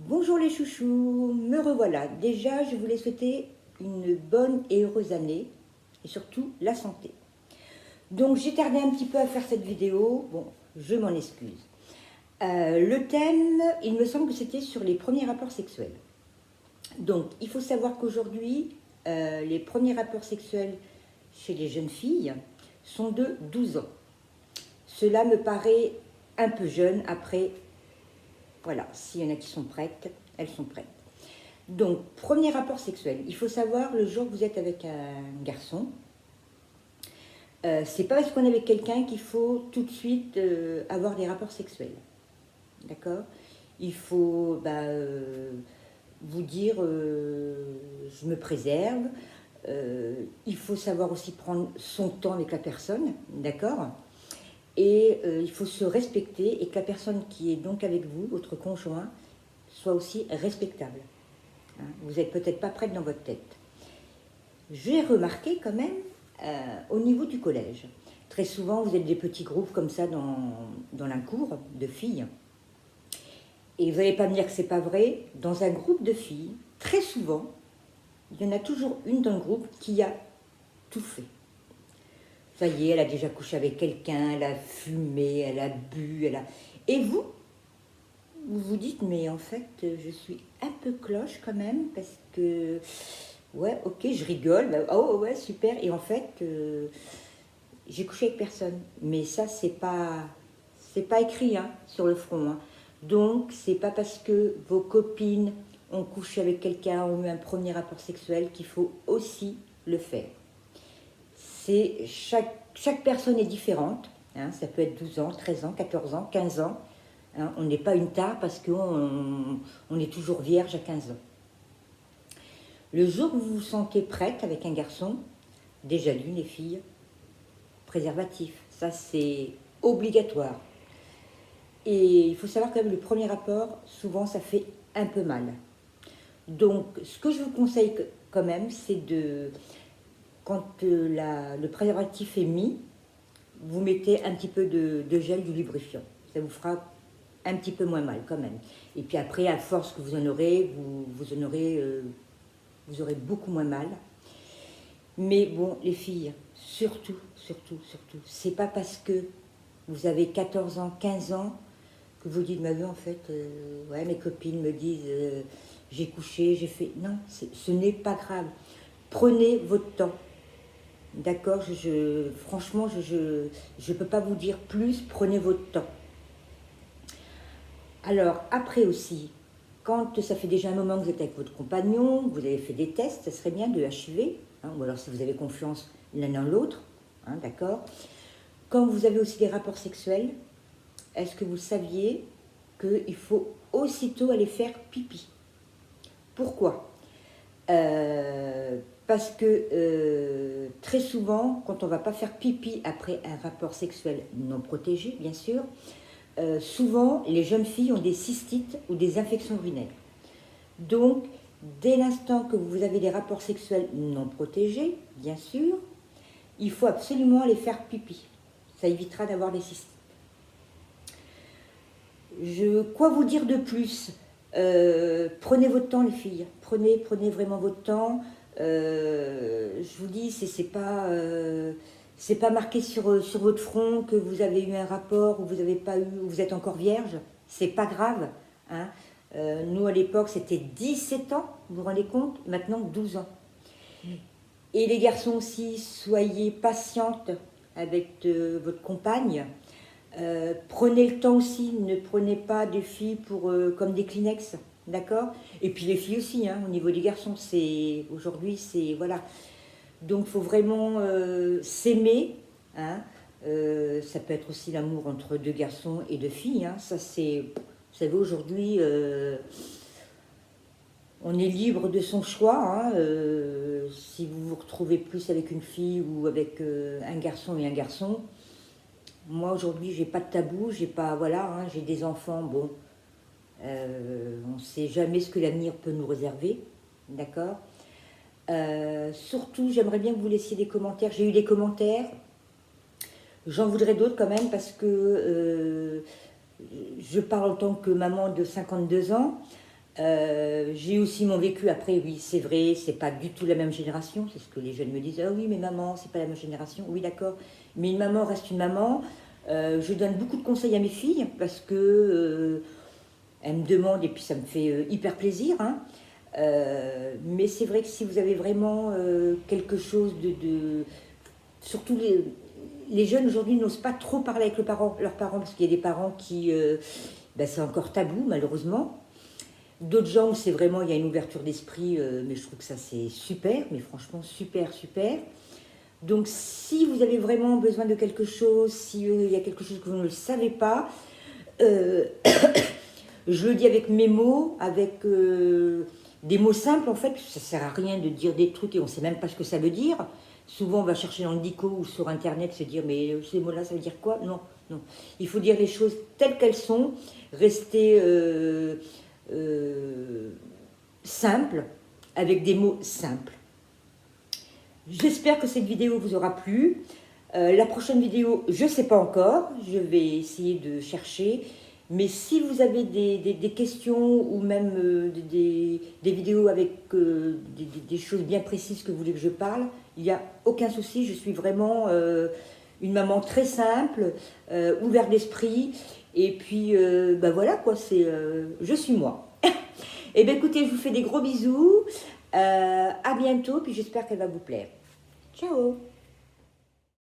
Bonjour les chouchous, me revoilà. Déjà, je voulais souhaiter une bonne et heureuse année et surtout la santé. Donc j'ai tardé un petit peu à faire cette vidéo, bon, je m'en excuse. Le thème, il me semble que c'était sur les premiers rapports sexuels. Donc il faut savoir qu'aujourd'hui, les premiers rapports sexuels chez les jeunes filles sont de 12 ans. Cela me paraît un peu jeune. Après, voilà, s'il y en a qui sont prêtes, elles sont prêtes. Donc, premier rapport sexuel. Il faut savoir, le jour que vous êtes avec un garçon, c'est pas parce qu'on est avec quelqu'un qu'il faut tout de suite avoir des rapports sexuels. D'accord? Il faut vous dire je me préserve. Il faut savoir aussi prendre son temps avec la personne. D'accord? Et il faut se respecter et que la personne qui est donc avec vous, votre conjoint, soit aussi respectable. Hein, vous n'êtes peut-être pas prête dans votre tête. J'ai remarqué quand même au niveau du collège. Très souvent, vous êtes des petits groupes comme ça dans la cour de filles. Et vous n'allez pas me dire que c'est pas vrai. Dans un groupe de filles, très souvent, il y en a toujours une dans le groupe qui a tout fait. Ça y est, elle a déjà couché avec quelqu'un, elle a fumé, elle a bu, elle a... Et vous vous dites, mais en fait, je suis un peu cloche quand même, parce que, ouais, ok, je rigole, oh ouais, super, et en fait, j'ai couché avec personne. Mais ça, c'est pas écrit hein, sur le front. Hein. Donc, c'est pas parce que vos copines ont couché avec quelqu'un, ont eu un premier rapport sexuel, qu'il faut aussi le faire. C'est chaque personne est différente, hein, ça peut être 12 ans, 13 ans, 14 ans, 15 ans. Hein, on n'est pas une tare parce qu'on est toujours vierge à 15 ans. Le jour où vous vous sentez prête avec un garçon, déjà lu les filles, préservatif, ça c'est obligatoire. Et il faut savoir que le premier rapport, souvent ça fait un peu mal. Donc ce que je vous conseille quand même, c'est de, quand le préservatif est mis, vous mettez un petit peu de gel, du lubrifiant. Ça vous fera un petit peu moins mal quand même. Et puis après, à force que vous en aurez, vous aurez beaucoup moins mal. Mais bon, les filles, surtout, c'est pas parce que vous avez 14 ans, 15 ans, que vous dites, ma vie, en fait, ouais, mes copines me disent, j'ai couché, j'ai fait... Non, ce n'est pas grave. Prenez votre temps. D'accord, franchement, je peux pas vous dire plus, prenez votre temps. Alors, après aussi, quand ça fait déjà un moment que vous êtes avec votre compagnon, que vous avez fait des tests, ça serait bien de HIV, hein, ou alors si vous avez confiance l'un dans l'autre, hein, d'accord. Quand vous avez aussi des rapports sexuels, est-ce que vous saviez qu'il faut aussitôt aller faire pipi? Pourquoi? Parce que très souvent, quand on ne va pas faire pipi après un rapport sexuel non protégé, bien sûr, souvent les jeunes filles ont des cystites ou des infections urinaires. Donc, dès l'instant que vous avez des rapports sexuels non protégés, bien sûr, il faut absolument aller faire pipi. Ça évitera d'avoir des cystites. Quoi vous dire de plus? Prenez votre temps, les filles. Prenez vraiment votre temps. Je vous dis, c'est pas marqué sur votre front que vous avez eu un rapport ou vous avez pas eu, ou vous êtes encore vierge. C'est pas grave. Hein. Nous, à l'époque, c'était 17 ans, vous vous rendez compte? Maintenant, 12 ans. Et les garçons aussi, soyez patientes avec votre compagne. Prenez le temps aussi, ne prenez pas des filles comme des Kleenex, d'accord? Et puis les filles aussi, hein, au niveau des garçons, aujourd'hui, c'est voilà. Donc il faut vraiment s'aimer, hein. Ça peut être aussi l'amour entre deux garçons et deux filles, hein. Ça c'est, vous savez, aujourd'hui, on est libre de son choix, hein. Si vous vous retrouvez plus avec une fille ou avec un garçon et un garçon. Moi aujourd'hui, j'ai pas de tabou, j'ai pas, voilà, hein, j'ai des enfants, bon, on ne sait jamais ce que l'avenir peut nous réserver, d'accord. Surtout, j'aimerais bien que vous laissiez des commentaires. J'ai eu des commentaires, j'en voudrais d'autres quand même parce que je parle en tant que maman de 52 ans. J'ai aussi mon vécu. Après, oui, c'est vrai, c'est pas du tout la même génération. C'est ce que les jeunes me disent. Ah oui, mais maman, c'est pas la même génération. Oui, d'accord. Mais une maman reste une maman. Je donne beaucoup de conseils à mes filles parce que elles me demandent et puis ça me fait hyper plaisir. Hein. Mais c'est vrai que si vous avez vraiment quelque chose surtout les jeunes aujourd'hui n'osent pas trop parler avec leurs parents parce qu'il y a des parents qui, ben, c'est encore tabou malheureusement. D'autres gens où c'est vraiment, il y a une ouverture d'esprit, mais je trouve que ça c'est super, mais franchement super, super. Donc si vous avez vraiment besoin de quelque chose, si il y a quelque chose que vous ne le savez pas, euh, je le dis avec mes mots, avec des mots simples en fait, parce que ça sert à rien de dire des trucs et on ne sait même pas ce que ça veut dire. Souvent on va chercher dans le dico ou sur internet se dire mais ces mots-là ça veut dire quoi? Non, non. Il faut dire les choses telles qu'elles sont, rester simple, avec des mots simples. J'espère que cette vidéo vous aura plu. La prochaine vidéo, je ne sais pas encore, je vais essayer de chercher. Mais si vous avez des questions ou même des vidéos avec des choses bien précises que vous voulez que je parle, il n'y a aucun souci, je suis vraiment une maman très simple, ouverte d'esprit. Et puis, ben voilà quoi, je suis moi. Et bien écoutez, je vous fais des gros bisous. À bientôt, puis j'espère qu'elle va vous plaire. Ciao!